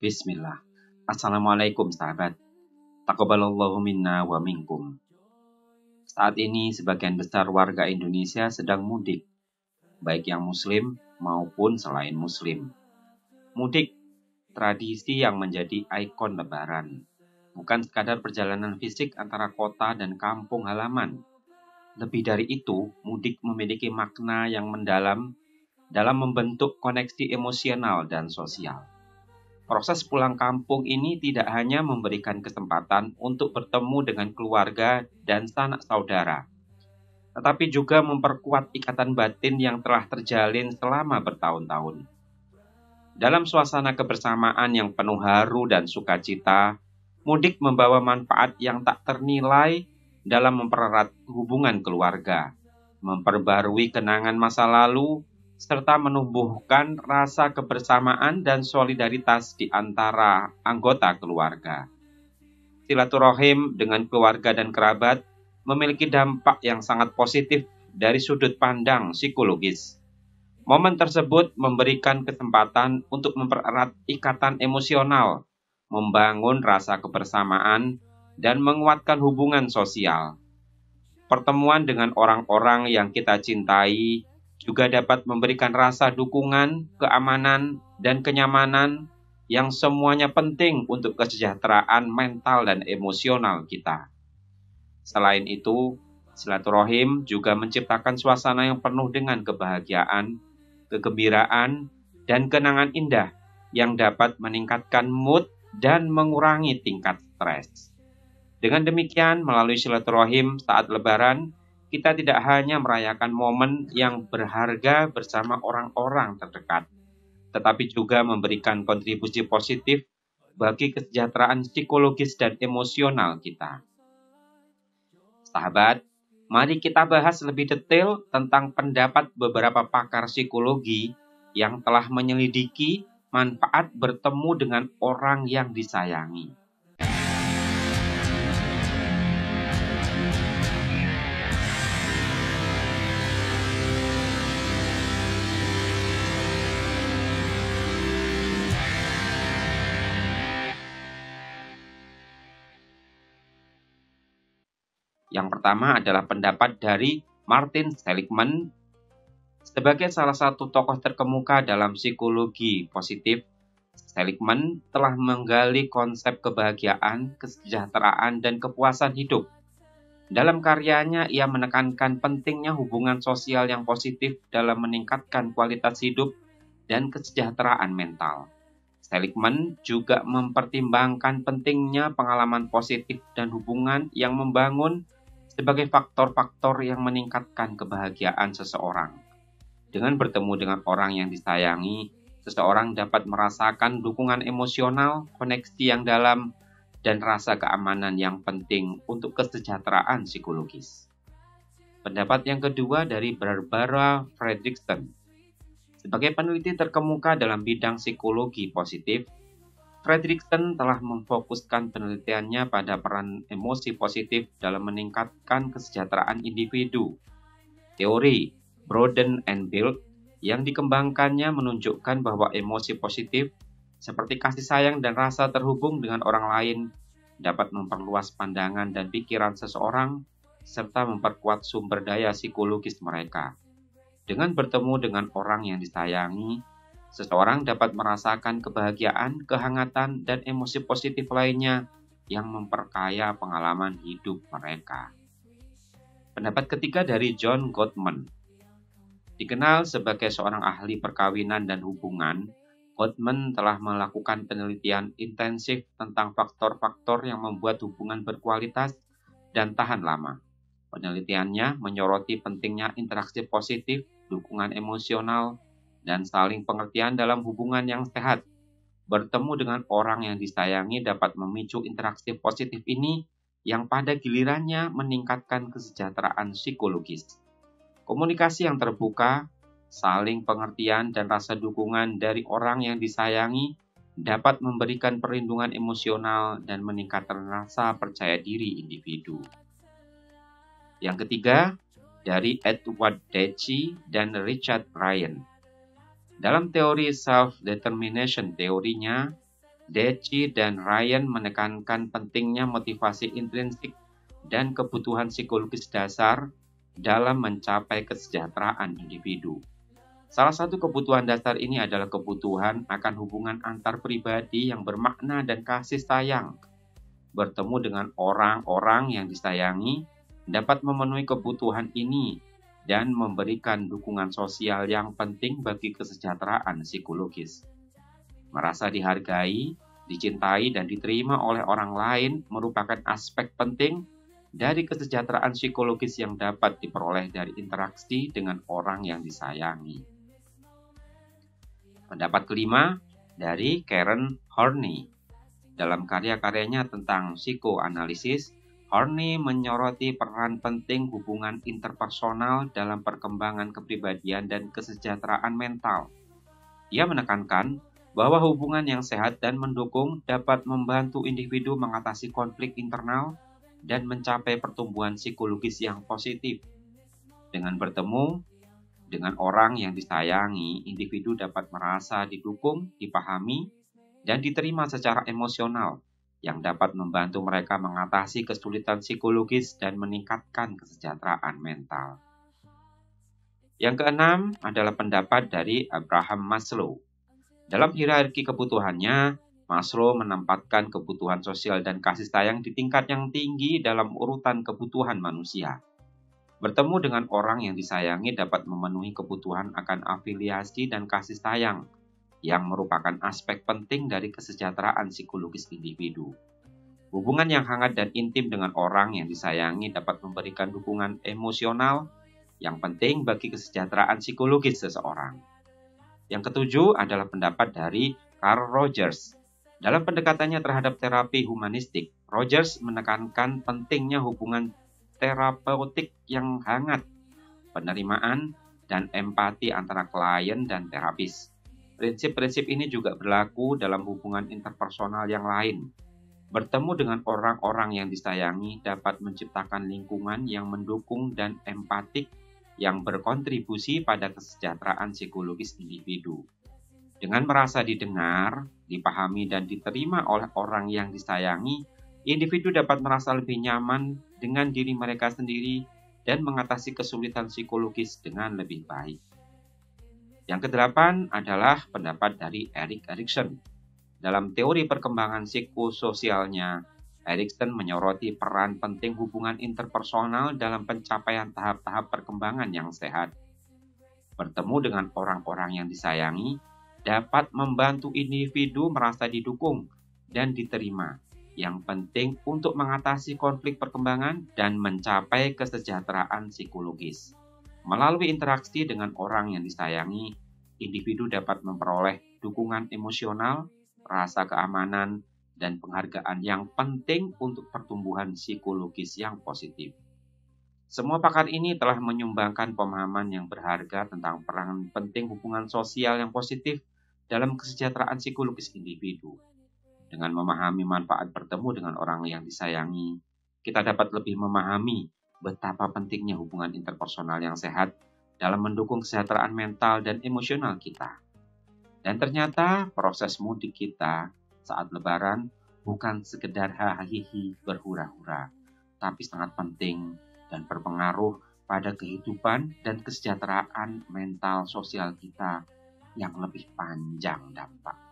Bismillah. Assalamualaikum sahabat. Taqabbalallahu minna wa minkum. Saat ini sebagian besar warga Indonesia sedang mudik, baik yang muslim maupun selain muslim. Mudik, tradisi yang menjadi ikon lebaran. Bukan sekadar perjalanan fisik antara kota dan kampung halaman. Lebih dari itu, mudik memiliki makna yang mendalam dalam membentuk koneksi emosional dan sosial. Proses pulang kampung ini tidak hanya memberikan kesempatan untuk bertemu dengan keluarga dan sanak saudara, tetapi juga memperkuat ikatan batin yang telah terjalin selama bertahun-tahun. Dalam suasana kebersamaan yang penuh haru dan sukacita, mudik membawa manfaat yang tak ternilai dalam mempererat hubungan keluarga, memperbarui kenangan masa lalu, serta menumbuhkan rasa kebersamaan dan solidaritas di antara anggota keluarga. Silaturahim dengan keluarga dan kerabat memiliki dampak yang sangat positif dari sudut pandang psikologis. Momen tersebut memberikan kesempatan untuk mempererat ikatan emosional, membangun rasa kebersamaan, dan menguatkan hubungan sosial. Pertemuan dengan orang-orang yang kita cintai juga dapat memberikan rasa dukungan, keamanan, dan kenyamanan yang semuanya penting untuk kesejahteraan mental dan emosional kita. Selain itu, silaturahim juga menciptakan suasana yang penuh dengan kebahagiaan, kegembiraan, dan kenangan indah yang dapat meningkatkan mood dan mengurangi tingkat stres. Dengan demikian, melalui silaturahim saat Lebaran, kita tidak hanya merayakan momen yang berharga bersama orang-orang terdekat, tetapi juga memberikan kontribusi positif bagi kesejahteraan psikologis dan emosional kita. Sahabat, mari kita bahas lebih detail tentang pendapat beberapa pakar psikologi yang telah menyelidiki manfaat bertemu dengan orang yang disayangi. Yang pertama adalah pendapat dari Martin Seligman. Sebagai salah satu tokoh terkemuka dalam psikologi positif, Seligman telah menggali konsep kebahagiaan, kesejahteraan, dan kepuasan hidup. Dalam karyanya, ia menekankan pentingnya hubungan sosial yang positif dalam meningkatkan kualitas hidup dan kesejahteraan mental. Seligman juga mempertimbangkan pentingnya pengalaman positif dan hubungan yang membangun sebagai faktor-faktor yang meningkatkan kebahagiaan seseorang. Dengan bertemu dengan orang yang disayangi, seseorang dapat merasakan dukungan emosional, koneksi yang dalam, dan rasa keamanan yang penting untuk kesejahteraan psikologis. Pendapat yang kedua dari Barbara Fredrickson. Sebagai peneliti terkemuka dalam bidang psikologi positif, Fredrickson telah memfokuskan penelitiannya pada peran emosi positif dalam meningkatkan kesejahteraan individu. Teori Broaden and Build yang dikembangkannya menunjukkan bahwa emosi positif seperti kasih sayang dan rasa terhubung dengan orang lain dapat memperluas pandangan dan pikiran seseorang serta memperkuat sumber daya psikologis mereka. Dengan bertemu dengan orang yang disayangi, seseorang dapat merasakan kebahagiaan, kehangatan, dan emosi positif lainnya yang memperkaya pengalaman hidup mereka. Pendapat ketiga dari John Gottman. Dikenal sebagai seorang ahli perkawinan dan hubungan, Gottman telah melakukan penelitian intensif tentang faktor-faktor yang membuat hubungan berkualitas dan tahan lama. Penelitiannya menyoroti pentingnya interaksi positif, dukungan emosional, dan saling pengertian dalam hubungan yang sehat. Bertemu dengan orang yang disayangi dapat memicu interaksi positif ini yang pada gilirannya meningkatkan kesejahteraan psikologis. Komunikasi yang terbuka, saling pengertian, dan rasa dukungan dari orang yang disayangi dapat memberikan perlindungan emosional dan meningkatkan rasa percaya diri individu. Yang ketiga, dari Edward Deci dan Richard Ryan. Dalam teori self-determination teorinya, Deci dan Ryan menekankan pentingnya motivasi intrinsik dan kebutuhan psikologis dasar dalam mencapai kesejahteraan individu. Salah satu kebutuhan dasar ini adalah kebutuhan akan hubungan antar pribadi yang bermakna dan kasih sayang. Bertemu dengan orang-orang yang disayangi dapat memenuhi kebutuhan ini dan memberikan dukungan sosial yang penting bagi kesejahteraan psikologis. Merasa dihargai, dicintai, dan diterima oleh orang lain merupakan aspek penting dari kesejahteraan psikologis yang dapat diperoleh dari interaksi dengan orang yang disayangi. Pendapat kelima dari Karen Horney. Dalam karya-karyanya tentang psikoanalisis, Horney menyoroti peran penting hubungan interpersonal dalam perkembangan kepribadian dan kesejahteraan mental. Ia menekankan bahwa hubungan yang sehat dan mendukung dapat membantu individu mengatasi konflik internal dan mencapai pertumbuhan psikologis yang positif. Dengan bertemu dengan orang yang disayangi, individu dapat merasa didukung, dipahami, dan diterima secara emosional yang dapat membantu mereka mengatasi kesulitan psikologis dan meningkatkan kesejahteraan mental. Yang keenam adalah pendapat dari Abraham Maslow. Dalam hierarki kebutuhannya, Maslow menempatkan kebutuhan sosial dan kasih sayang di tingkat yang tinggi dalam urutan kebutuhan manusia. Bertemu dengan orang yang disayangi dapat memenuhi kebutuhan akan afiliasi dan kasih sayang, yang merupakan aspek penting dari kesejahteraan psikologis individu. Hubungan yang hangat dan intim dengan orang yang disayangi dapat memberikan dukungan emosional yang penting bagi kesejahteraan psikologis seseorang. Yang ketujuh adalah pendapat dari Carl Rogers. Dalam pendekatannya terhadap terapi humanistik, Rogers menekankan pentingnya hubungan terapeutik yang hangat, penerimaan, dan empati antara klien dan terapis. Prinsip-prinsip ini juga berlaku dalam hubungan interpersonal yang lain. Bertemu dengan orang-orang yang disayangi dapat menciptakan lingkungan yang mendukung dan empatik yang berkontribusi pada kesejahteraan psikologis individu. Dengan merasa didengar, dipahami, dan diterima oleh orang yang disayangi, individu dapat merasa lebih nyaman dengan diri mereka sendiri dan mengatasi kesulitan psikologis dengan lebih baik. Yang kedelapan adalah pendapat dari Erik Erikson. Dalam teori perkembangan psikososialnya, Erikson menyoroti peran penting hubungan interpersonal dalam pencapaian tahap-tahap perkembangan yang sehat. Bertemu dengan orang-orang yang disayangi dapat membantu individu merasa didukung dan diterima, yang penting untuk mengatasi konflik perkembangan dan mencapai kesejahteraan psikologis. Melalui interaksi dengan orang yang disayangi, individu dapat memperoleh dukungan emosional, rasa keamanan, dan penghargaan yang penting untuk pertumbuhan psikologis yang positif. Semua pakar ini telah menyumbangkan pemahaman yang berharga tentang peran penting hubungan sosial yang positif dalam kesejahteraan psikologis individu. Dengan memahami manfaat bertemu dengan orang yang disayangi, kita dapat lebih memahami betapa pentingnya hubungan interpersonal yang sehat dalam mendukung kesejahteraan mental dan emosional kita. Dan ternyata proses mudik kita saat lebaran bukan sekedar hahihi berhura-hura, tapi sangat penting dan berpengaruh pada kehidupan dan kesejahteraan mental sosial kita yang lebih panjang dampak.